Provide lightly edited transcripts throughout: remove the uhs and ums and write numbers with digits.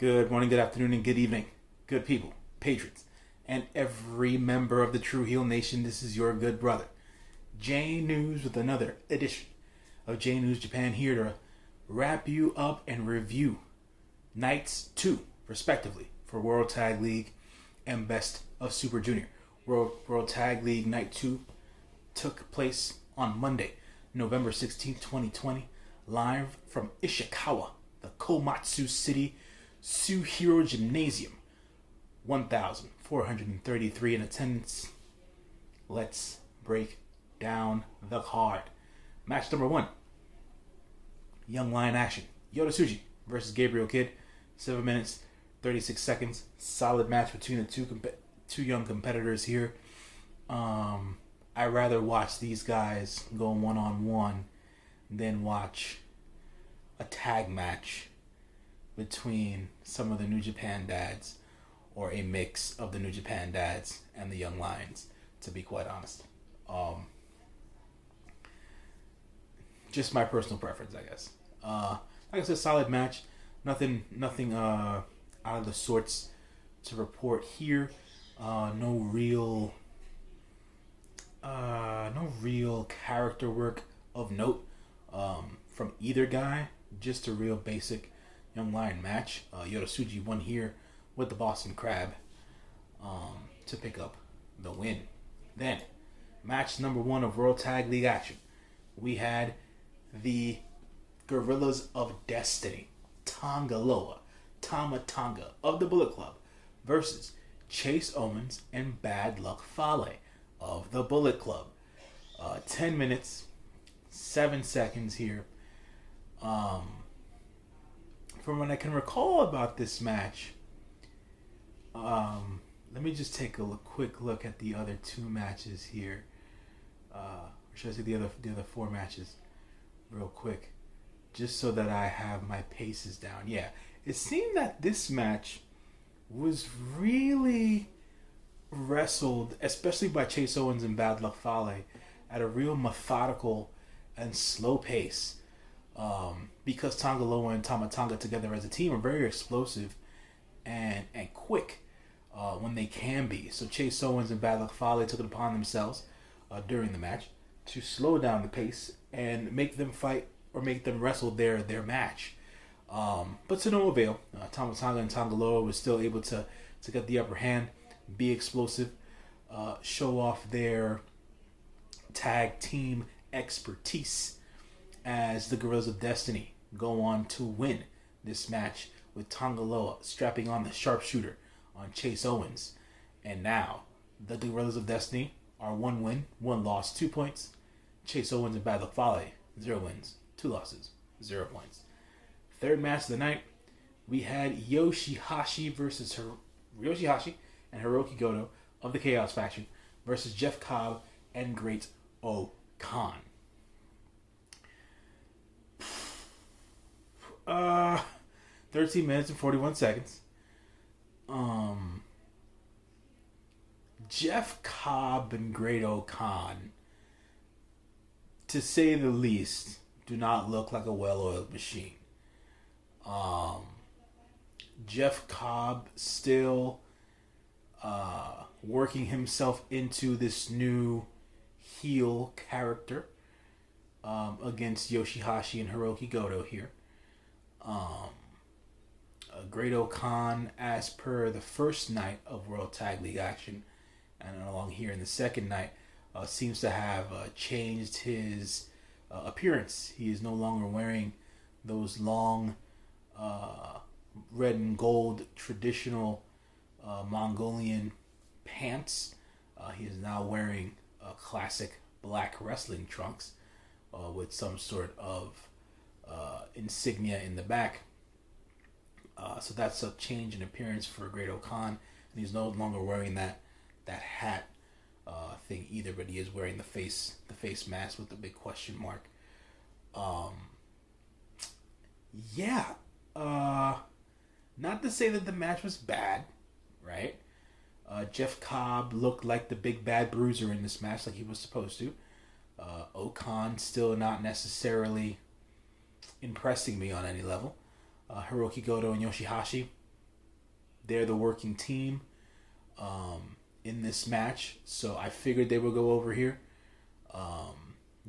Good morning, good afternoon, and good evening, good people, patrons, and every member of the True Heel Nation. This is your good brother, J News, with another edition of J News Japan, here to wrap you up and review nights 2, respectively, for World Tag League and Best of Super Junior. World Tag League Night 2 took place on Monday, November 16th, 2020, live from Ishikawa, the Komatsu City Suhiro Gymnasium. 1,433 in attendance. Let's break down the card. Match number 1. Young Lion action. Yota Tsuji versus Gabriel Kidd. 7 minutes, 36 seconds. Solid match between the two young competitors here. I'd rather watch these guys go one-on-one than watch a tag match between some of the New Japan dads, or a mix of the New Japan dads and the Young Lions, to be quite honest. Just my personal preference, I guess. Like I said, solid match. Nothing out of the sorts to report here. No real character work of note from either guy. Just a real basic Young Lion match. Yota Tsuji won here with the Boston Crab to pick up the win. Then, match number 1 of World Tag League action. We had the Gorillas of Destiny, Tanga Loa, Tama Tonga of the Bullet Club versus Chase Owens and Bad Luck Fale of the Bullet Club. 10 minutes, 7 seconds here. From what I can recall about this match, let me just take a quick look at the other 2 matches here. Or should I say the other 4 matches real quick, just so that I have my paces down. Yeah, it seemed that this match was really wrestled, especially by Chase Owens and Bad Luck Fale, at a real methodical and slow pace. Because Tonga Loa and Tama Tonga together as a team are very explosive and quick when they can be. So Chase Owens and Bad Luck Fale took it upon themselves during the match to slow down the pace and make them fight or make them wrestle their match. But to no avail. Tama Tonga and Tonga Loa was still able to get the upper hand, be explosive, show off their tag team expertise, as the Gorillas of Destiny go on to win this match, with Tonga Loa strapping on the sharpshooter on Chase Owens. And now the Gorillas of Destiny are 1 win, 1 loss, 2 points. Chase Owens and Bad Luck Fale, 0 wins, 2 losses, 0 points. Third match of the night, we had Yoshihashi and Hiroki Goto of the Chaos faction versus Jeff Cobb and Great O-Khan. 13 minutes and 41 seconds. Jeff Cobb and Great O-Khan, to say the least, do not look like a well-oiled machine. Jeff Cobb still working himself into this new heel character against Yoshihashi and Hiroki Goto here. Great O-Khan, as per the first night of World Tag League action, and along here in the second night, seems to have changed his appearance. He is no longer wearing those long red and gold traditional Mongolian pants. He is now wearing classic black wrestling trunks with some sort of insignia in the back. So that's a change in appearance for Great O-Khan, and he's no longer wearing that hat thing either, but he is wearing the face mask with the big question mark. Not to say that the match was bad, right? Jeff Cobb looked like the big bad bruiser in this match, like he was supposed to. O-Khan still not necessarily impressing me on any level. Hiroki Goto and Yoshihashi, they're the working team in this match, so I figured they would go over here.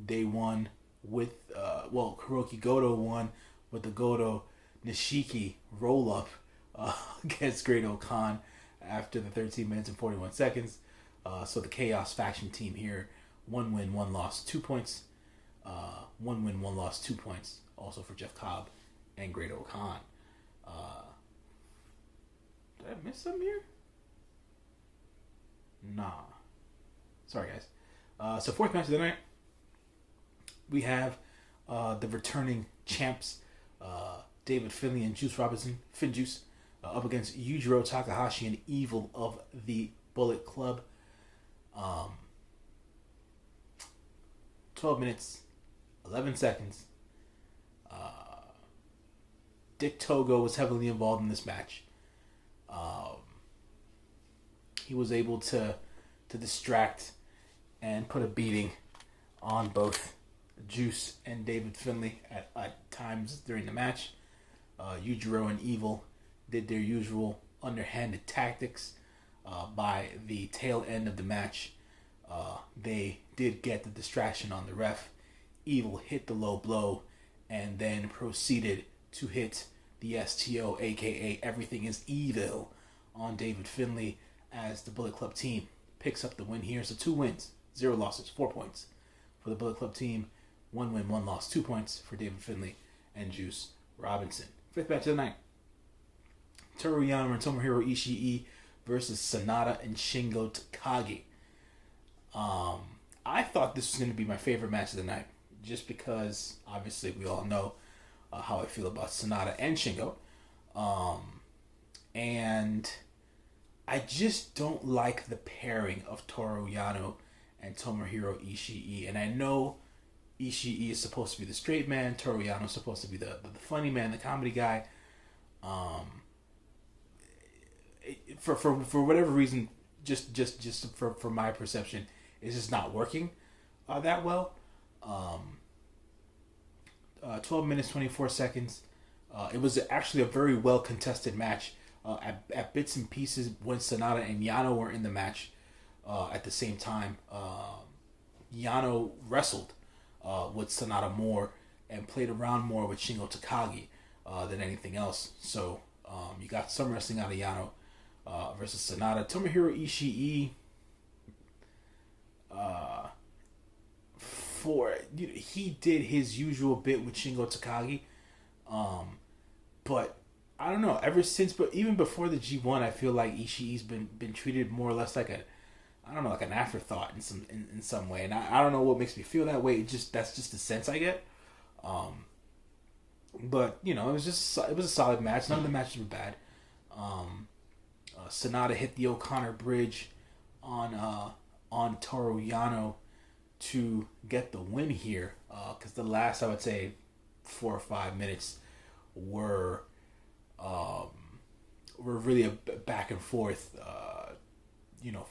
They won with Hiroki Goto won with the Goto Nishiki roll up against Great-O-Khan after the 13 minutes and 41 seconds. So the Chaos faction team here, 1 win, 1 loss, 2 points. 1 win, 1 loss, 2 points. Also for Jeff Cobb and Great-O-Khan. Did I miss some here? Nah. Sorry, guys. So fourth match of the night, we have the returning champs, David Finlay and Juice Robinson, Finjuice, up against Yujiro Takahashi and Evil of the Bullet Club. 12 minutes, 11 seconds. Dick Togo was heavily involved in this match. He was able to distract and put a beating on both Juice and David Finlay at times during the match. Yujiro and Evil did their usual underhanded tactics. By the tail end of the match, they did get the distraction on the ref. Evil hit the low blow and then proceeded to hit the STO, aka Everything is Evil, on David Finlay as the Bullet Club team picks up the win here. So 2 wins, 0 losses, 4 points for the Bullet Club team. 1 win, 1 loss, 2 points for David Finlay and Juice Robinson. Fifth match of the night, Toru Yano and Tomohiro Ishii versus Sanada and Shingo Takagi. I thought this was going to be my favorite match of the night, just because obviously we all know how I feel about Sanada and Shingo. And I just don't like the pairing of Toru Yano and Tomohiro Ishii. And I know Ishii is supposed to be the straight man, Toru Yano is supposed to be the funny man, the comedy guy. For whatever reason, just for my perception, it's just not working that well. 12 minutes, 24 seconds. It was actually a very well contested match. At bits and pieces, when Sanada and Yano were in the match at the same time, Yano wrestled with Sanada more and played around more with Shingo Takagi than anything else. So you got some wrestling out of Yano versus Sanada. Tomohiro Ishii, he did his usual bit with Shingo Takagi, but I don't know. Ever since, but even before the G1, I feel like Ishii's been treated more or less like like an afterthought in some way, and I don't know what makes me feel that way. That's just the sense I get. But it was a solid match. None of the matches were bad. Sanada hit the O'Connor bridge on Toru Yano to get the win here, because the last, I would say, 4 or 5 minutes were really a back and forth,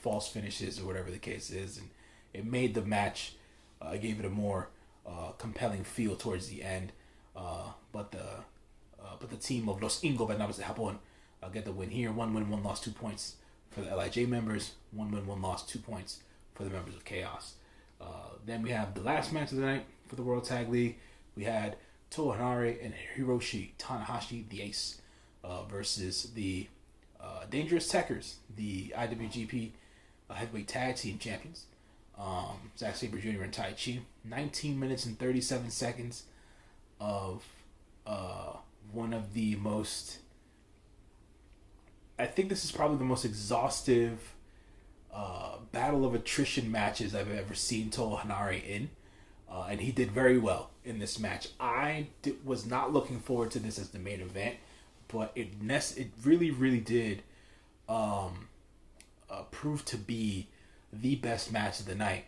false finishes or whatever the case is, and it made the match, gave it a more compelling feel towards the end. But the team of Los Ingobernables de Japón get the win here. 1 win, 1 loss, 2 points for the LIJ members. 1 win, 1 loss, 2 points for the members of Chaos. Then we have the last match of the night for the World Tag League. We had Toa Henare and Hiroshi Tanahashi, the Ace, versus the Dangerous Tekkers, the IWGP Heavyweight Tag Team Champions. Zack Sabre Jr. and Taichi. 19 minutes and 37 seconds of one of the most... I think this is probably the most exhaustive battle of attrition matches I've ever seen Toa Henare in. And he did very well in this match. I was not looking forward to this as the main event, but it really, really did prove to be the best match of the night,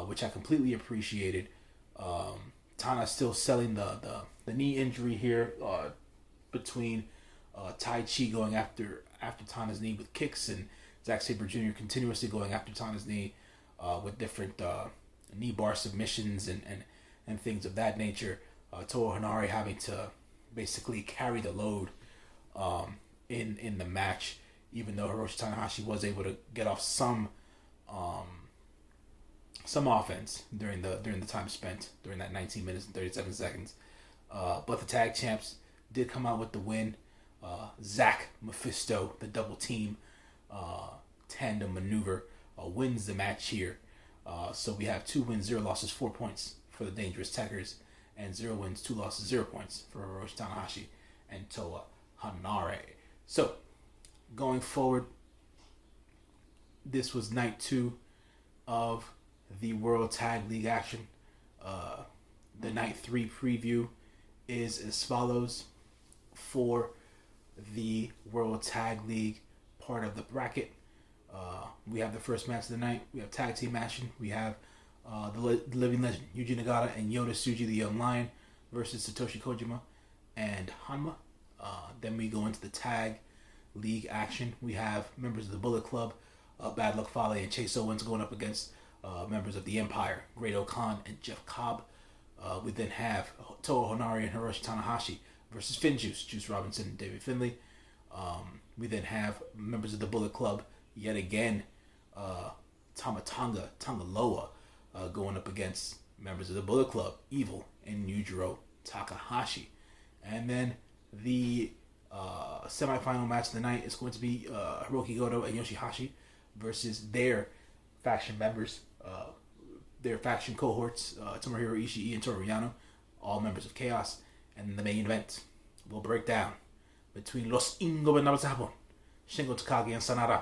which I completely appreciated. Tana still selling the knee injury here between Taichi going after Tana's knee with kicks, and Zack Sabre Jr. continuously going after Tana's knee with different knee bar submissions and things of that nature. Toa Henare having to basically carry the load in the match. even though Hiroshi Tanahashi was able to get off some offense during the time spent during that 19 minutes and 37 seconds. But the tag champs did come out with the win. Zack Mephisto, the double team tandem maneuver, wins the match here. So we have 2 wins, 0 losses, 4 points for the Dangerous Tekkers, and 0 wins, 2 losses, 0 points for Hiroshi Tanahashi and Toa Henare. So going forward, this was night 2 of the World Tag League action. The night 3 preview is as follows. For the World Tag League part of the bracket, we have the first match of the night. We have tag team action. We have the living legend Yuji Nagata and Yota Tsuji, the Young Lion, versus Satoshi Kojima and Hanma. Then we go into the tag league action. We have members of the Bullet Club, Bad Luck Fale and Chase Owens, going up against members of the Empire, Great Khan and Jeff Cobb. We then have Toa Henare and Hiroshi Tanahashi versus FinJuice, Juice Robinson and David Finlay. We then have members of the Bullet Club yet again, Tamatonga Tangaloa, going up against members of the Bullet Club, Evil and Yujiro Takahashi. And then the semifinal match of the night is going to be Hiroki Goto and Yoshihashi versus their faction members, their faction cohorts, Tomohiro Ishii and Toru Yano, all members of Chaos. And the main event will break down between Los Ingobernables de Japón, Shingo Takagi and Sanada,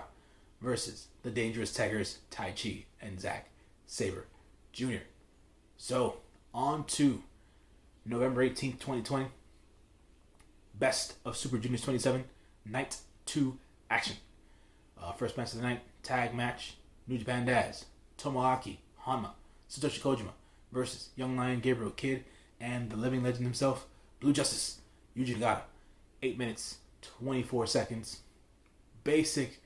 versus the Dangerous Tekkers, Taichi and Zack Sabre Jr. So, on to November 18th, 2020. Best of Super Juniors 27, Night 2 action. First match of the night, tag match, New Japan Daz, Tomoaki Hanma, Satoshi Kojima versus Young Lion Gabriel Kidd and the living legend himself, Blue Justice, Yuji Nagata. 8 minutes, 24 seconds. Basic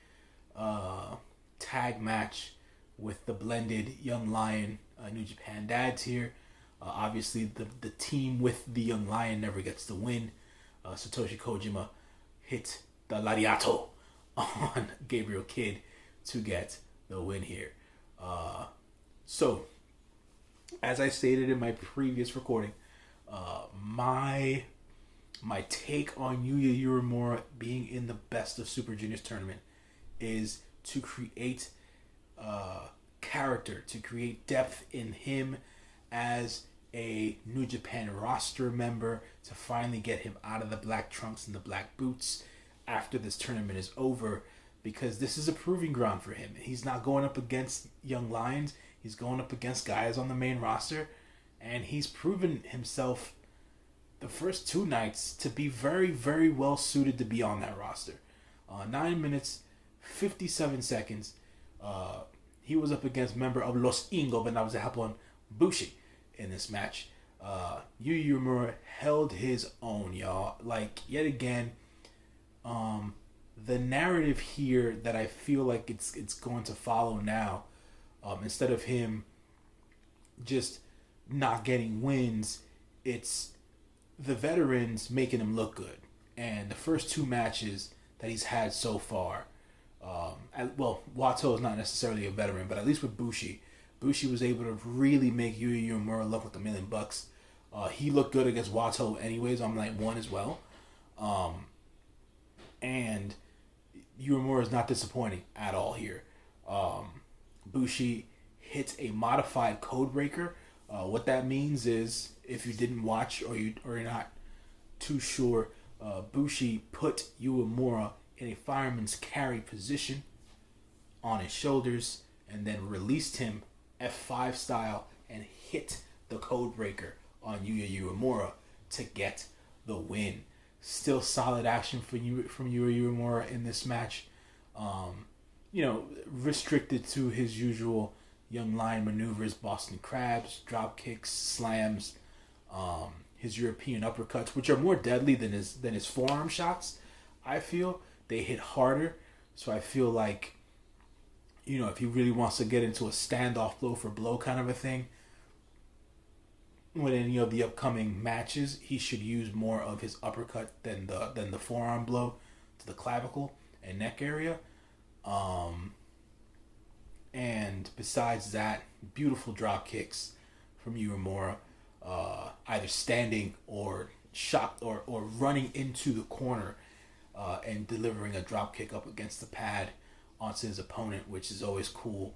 tag match with the blended Young Lion, New Japan Dads here. Obviously, the team with the Young Lion never gets the win. Satoshi Kojima hit the lariato on Gabriel Kidd to get the win here. So, as I stated in my previous recording, my take on Yuya Uemura being in the Best of Super Juniors tournament is to create character, to create depth in him as a New Japan roster member, to finally get him out of the black trunks and the black boots after this tournament is over, because this is a proving ground for him. He's not going up against young lions. He's going up against guys on the main roster, and he's proven himself the first 2 nights to be very, very well suited to be on that roster. 9 minutes, 57 seconds. He was up against member of Los Ingobernables de Japón, Bushi, in this match. Yuya Uemura held his own, y'all. Like, yet again, the narrative here that I feel like it's going to follow now, instead of him just not getting wins, it's the veterans making him look good. And the first 2 matches that he's had so far, Wato is not necessarily a veteran, but at least with Bushi was able to really make Yuya Uemura look like $1 million. He looked good against Wato anyways on night 1 as well. And Uemura is not disappointing at all here. Bushi hits a modified code breaker. What that means is, if you didn't watch or you're not too sure, Bushi put Uemura in a fireman's carry position on his shoulders and then released him F5 style and hit the code breaker on Yuya Uemura to get the win. Still solid action from Yuya Uemura in this match. Restricted to his usual young lion maneuvers, Boston crabs, drop kicks, slams, his European uppercuts, which are more deadly than his forearm shots. I feel they hit harder, so I feel like, if he really wants to get into a standoff blow for blow kind of a thing, with any of the upcoming matches, he should use more of his uppercut than the forearm blow to the clavicle. and neck area. And besides that, beautiful drop kicks from Uemura, either standing or shot or running into the corner and delivering a drop kick up against the pad onto his opponent, which is always cool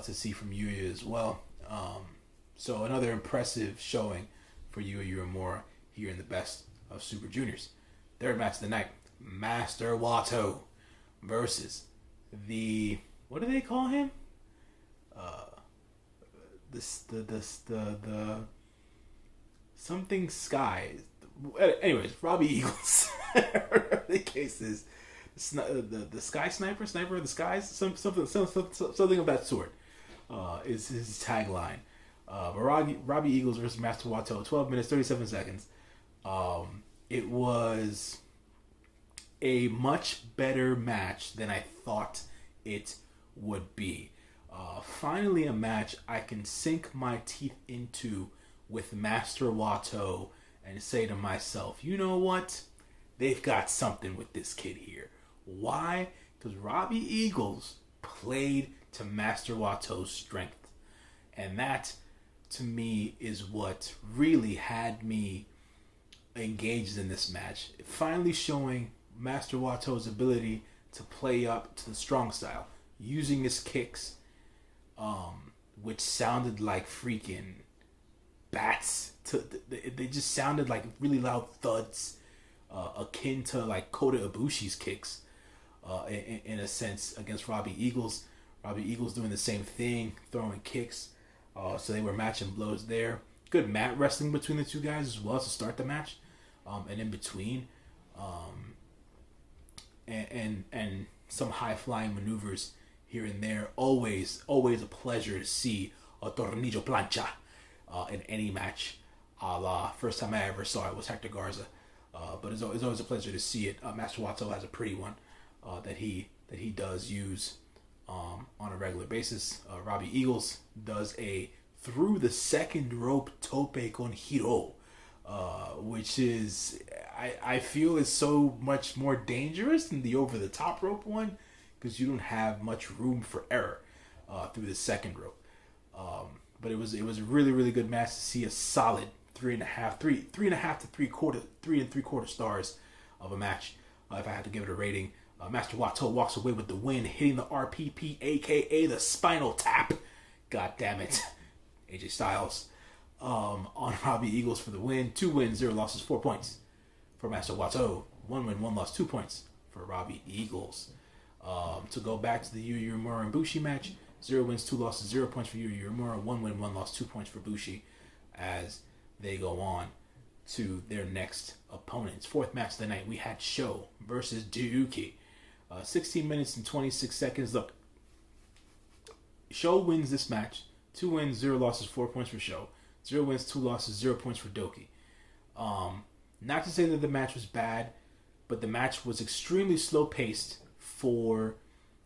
to see from Yuya as well. So another impressive showing for Yuya Uemura here in the Best of Super Juniors. Third match of the night, Master Wato versus the, what do they call him? The something Sky. Anyways, Robbie Eagles. The case is the Sky Sniper of the Skies, something of that sort. Is his tagline. Robbie Eagles versus Master Wato, 12 minutes 37 seconds. It was a much better match than I thought it would be. Finally a match I can sink my teeth into with Master Wato and say to myself, you know what? They've got something with this kid here. Why? Because Robbie Eagles played to Master Wato's strength. And that, to me, is what really had me engaged in this match. Finally showing Master Wato's ability to play up to the strong style, using his kicks, which sounded like freaking bats. They just sounded like really loud thuds, akin to like Kota Ibushi's kicks, in a sense, against Robbie Eagles. Robbie Eagles doing the same thing, throwing kicks. So they were matching blows there. Good mat wrestling between the two guys as well to start the match, and in between, and some high flying maneuvers here and there. Always a pleasure to see a tornillo plancha in any match. A la first time I ever saw it was Hector Garza, but it's always a pleasure to see it. Master Wato has a pretty one that he does use on a regular basis. Robbie Eagles does a through the second rope tope con hiro, which is I feel is so much more dangerous than the over the top rope one, because you don't have much room for error through the second rope. But it was a really good match to see. A solid 3.5 to 3.75 stars of a match. If I had to give it a rating, Master Wato walks away with the win, hitting the RPP, aka the spinal tap. God damn it, AJ Styles on Robbie Eagles for the win. 2 wins, 0 losses, 4 points for Master Wato. 1 win, 1 loss, 2 points for Robbie Eagles. To go back to the Yuya Uemura and Bushi match, 0 wins, 2 losses, 0 points for Yuya Uemura. 1 win, 1 loss, 2 points for Bushi as they go on to their next opponents. Fourth match of the night, we had Sho versus Dookie. 16 minutes and 26 seconds. Look, Sho wins this match. 2 wins, 0 losses, 4 points for Sho. 0 wins, 2 losses, 0 points for Dookie. Not to say that the match was bad, but the match was extremely slow paced for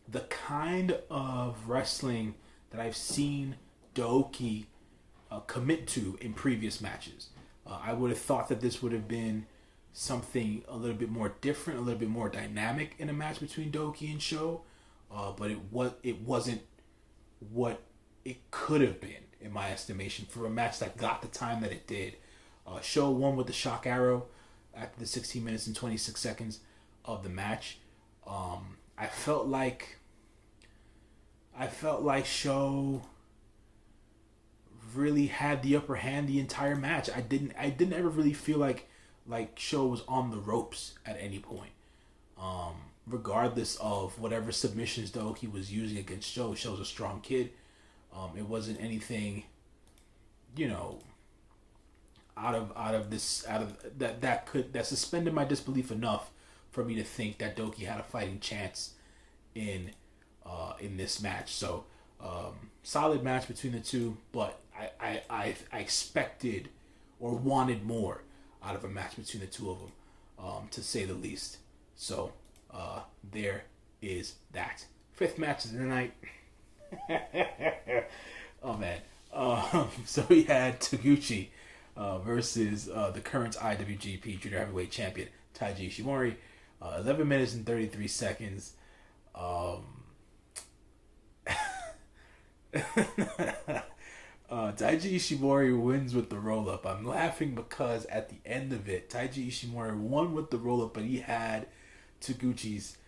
the kind of wrestling that I've seen Dookie commit to in previous matches. I would have thought that this would have been something a little bit more different, a little bit more dynamic in a match between Dookie and Sho, but it wasn't what it could have been, in my estimation, for a match that got the time that it did. Sho won with the shock arrow after the 16 minutes and 26 seconds of the match. I felt like Sho really had the upper hand the entire match. I didn't ever really feel like Sho was on the ropes at any point. Regardless of whatever submissions Dookie was using against Sho, Sho's a strong kid. It wasn't anything, that suspended my disbelief enough for me to think that Dookie had a fighting chance in this match. So solid match between the two, but I expected or wanted more out of a match between the two of them, to say the least. So there is that. Fifth match of the night. Oh man. So we had Taguchi versus the current IWGP Junior Heavyweight Champion Taiji Shimuri. 11 minutes and 33 seconds. Taiji Shimuri wins with the roll up. I'm laughing because at the end of it, Taiji Shimuri won with the roll up, but he had Taguchi's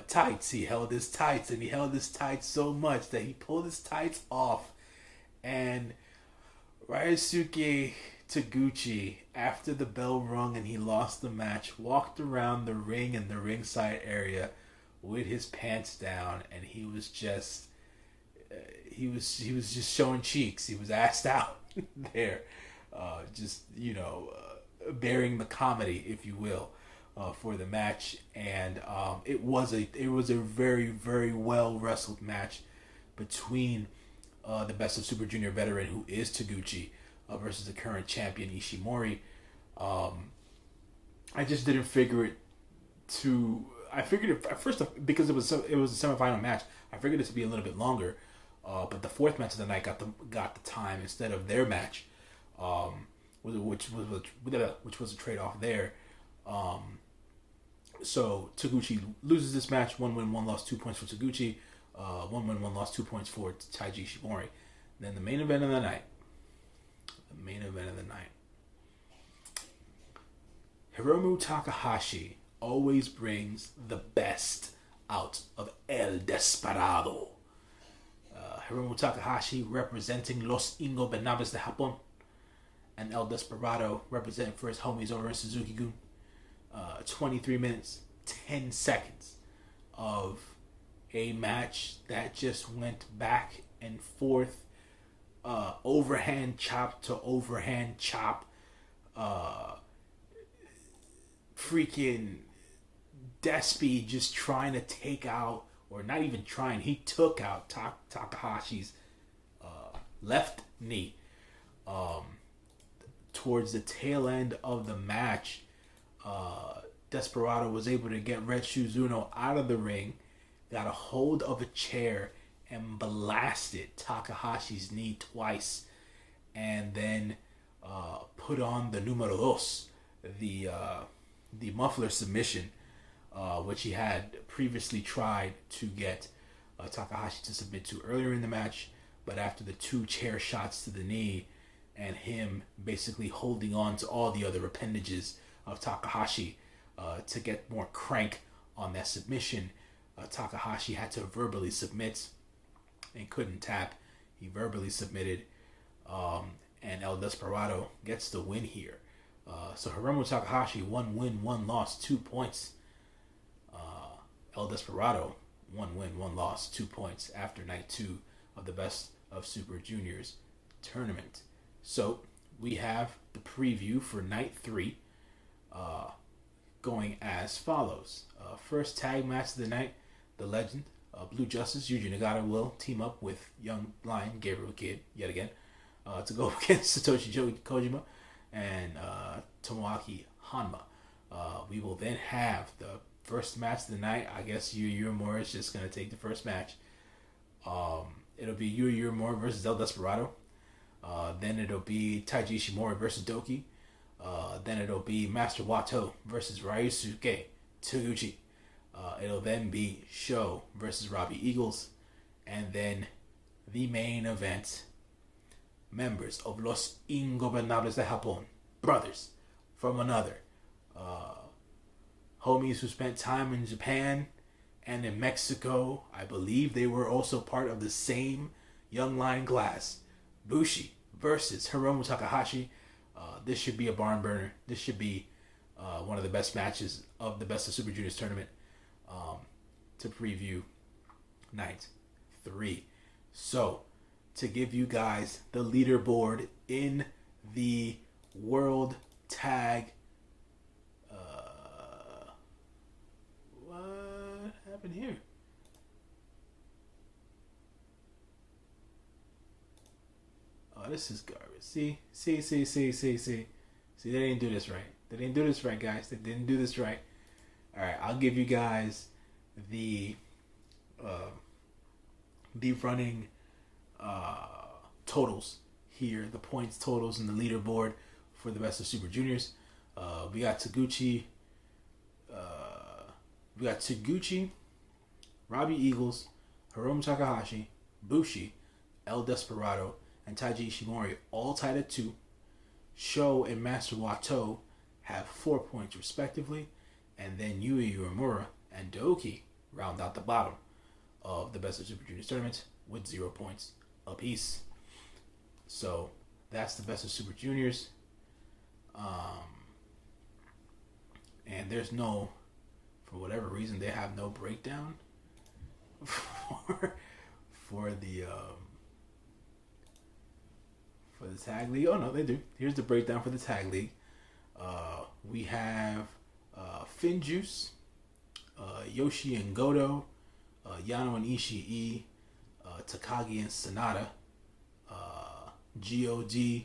tights. He held his tights, and he held his tights so much that he pulled his tights off. And Ryosuke Taguchi, after the bell rung and he lost the match, walked around the ring and the ringside area with his pants down, and he was just just showing cheeks. He was assed out there, bearing the comedy, if you will, for the match. And it was a very, very well wrestled match between the Best of Super Junior veteran, who is Taguchi, versus the current champion Ishimori. I just didn't figure it to. I figured it at first because it was a semifinal match. I figured it to be a little bit longer, but the fourth match of the night got the time instead of their match, which was a trade off there. So Taguchi loses this match. 1 win, 1 loss, 2 points for Taguchi. 1 win, 1 loss, 2 points for Taiji Shimuri. Then the main event of the night. Hiromu Takahashi always brings the best out of El Desperado. Hiromu Takahashi representing Los Ingobernables de Japón, and El Desperado representing for his homies over in Suzuki-gun. 23 minutes, 10 seconds of a match that just went back and forth. Overhand chop to overhand chop. Freaking Despy just trying to take out, or not even trying, he took out Takahashi's left knee. Towards the tail end of the match, Desperado was able to get Red Shoes Uno out of the ring, got a hold of a chair, and blasted Takahashi's knee twice, and then put on the numero dos, the muffler submission, which he had previously tried to get Takahashi to submit to earlier in the match, but after the 2 chair shots to the knee and him basically holding on to all the other appendages of Takahashi to get more crank on that submission, Takahashi had to verbally submit and couldn't tap. He verbally submitted, and El Desperado gets the win here. So Hiromu Takahashi, 1 win, 1 loss, 2 points. El Desperado, 1 win, 1 loss, 2 points after night 2 of the Best of Super Juniors tournament. So we have the preview for night 3 going as follows. First tag match of the night, the legend, Blue Justice, Yuji Nagata will team up with Young Lion, Gabriel Kidd, yet again, to go against Satoshi Kojima and Tomoaki Hanma. We will then have the first match of the night. I guess Yu Uemura is just going to take the first match. It'll be Yu Uemura versus El Desperado. Then it'll be Taiji Shimuri versus Dookie. Then it'll be Master Wato versus Ryosuke Taguchi. It'll then be Sho versus Robbie Eagles. And then the main event, members of Los Ingobernables de Japón, brothers from another, homies who spent time in Japan and in Mexico. I believe they were also part of the same Young Lion class. Bushi versus Hiromu Takahashi. This should be a barn burner. This should be one of the best matches of the Best of Super Juniors tournament to preview night 3. So, to give you guys the leaderboard in the World Tag. What happened here? Oh, this is garbage. See. They didn't do this right. They didn't do this right, guys. They didn't do this right. All right, I'll give you guys the running totals here, the points totals in the leaderboard for the Best of Super Juniors. We got Taguchi We got Taguchi, Robbie Eagles, Hiromu Takahashi, Bushi, El Desperado, and Taiji Shimuri all tied at 2. Sho and Master Wato have 4 points respectively, and then Yui Uemura and Dookie round out the bottom of the Best of Super Juniors tournament with 0 points apiece. So that's the Best of Super Juniors. And there's no, for whatever reason, they have no breakdown for the tag league. Oh no, they do. Here's the breakdown for the tag league. We have Finjuice, Yoshi and Goto, Yano and Ishii, Takagi and Sonata, God,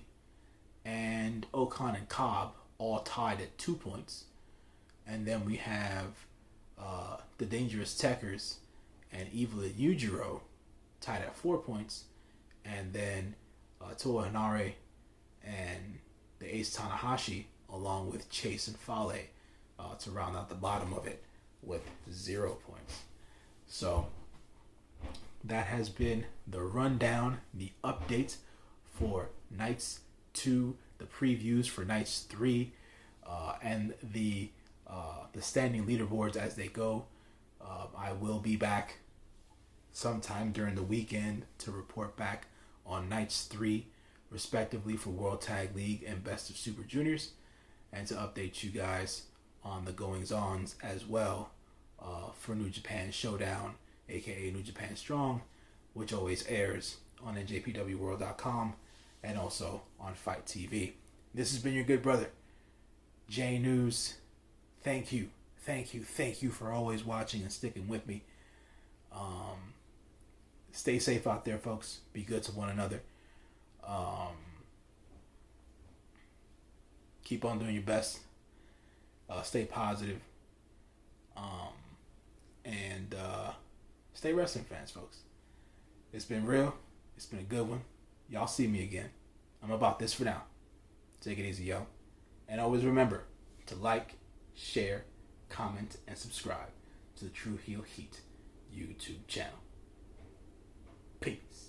and Okan and Cobb all tied at 2 points. And then we have the Dangerous Tekkers and Evil and Yujiro tied at 4 points. And then Toa Henare and the Ace Tanahashi along with Chase and Fale to round out the bottom of it with 0 points. So that has been the rundown, the update for nights 2, the previews for nights 3, and the standing leaderboards as they go. I will be back sometime during the weekend to report back on nights 3 respectively for World Tag League and Best of Super Juniors, and to update you guys on the goings-ons as well for New Japan Showdown, aka New Japan Strong, which always airs on njpwworld.com and also on Fight TV. This has been your good brother, J News. Thank you for always watching and sticking with me. Stay safe out there, folks. Be good to one another. Keep on doing your best. Stay positive. And stay wrestling fans, folks. It's been real. It's been a good one. Y'all see me again. I'm about this for now. Take it easy, yo. And always remember to like, share, comment, and subscribe to the True Heel Heat YouTube channel. Peace.